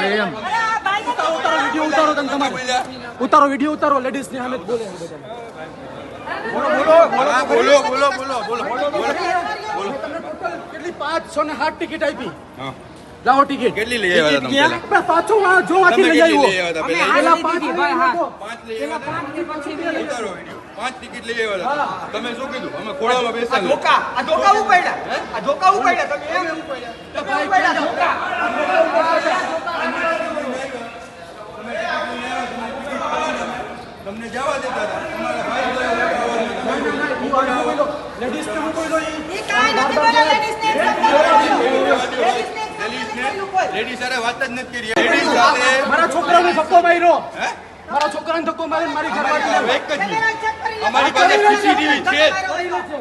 એમ ઉતારો તમે તમારે ઉતારો વિડીયો ઉતારો લેડીઝ ની સામે બોલે બોલો કેટલી 560 ટિકિટ આપી લાવો ટિકિટ કેટલી લઈ આવ્યા તમે પાછો જો આખી લઈ આવ્યો પેલા 5 લઈ આવ્યા ઉતારો વિડીયો 5 ટિકિટ લઈ આવ્યા તમે શું કીધું અમે ખોળામાં બેસા આ ધોકા ઉપાડ્યા તમે એમ ઉપાડ્યા ધોકા તમને જવા દેતા હતા તમારા ભાઈ લેડીઝ ને કોઈ લો ઈ કાઈ નથી બોલે લેડીઝ સાથે વાત જ નથી કરી લેડીઝ સાથે મારા છોકરાને ધક્કો માર્યો મારા છોકરાને ધક્કો મારીને મારી ઘરવાળીને એક જ અમારી પાસે સીસીટીવી છે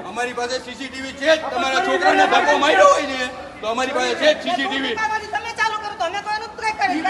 અમારી પાસે સીસીટીવી છે તમારા છોકરાને ધક્કો માર્યો હોય ને તો અમારી પાસે છે સીસીટીવી તમે ચાલુ કરો તો અમે કોઈનું ટ્રેક કરી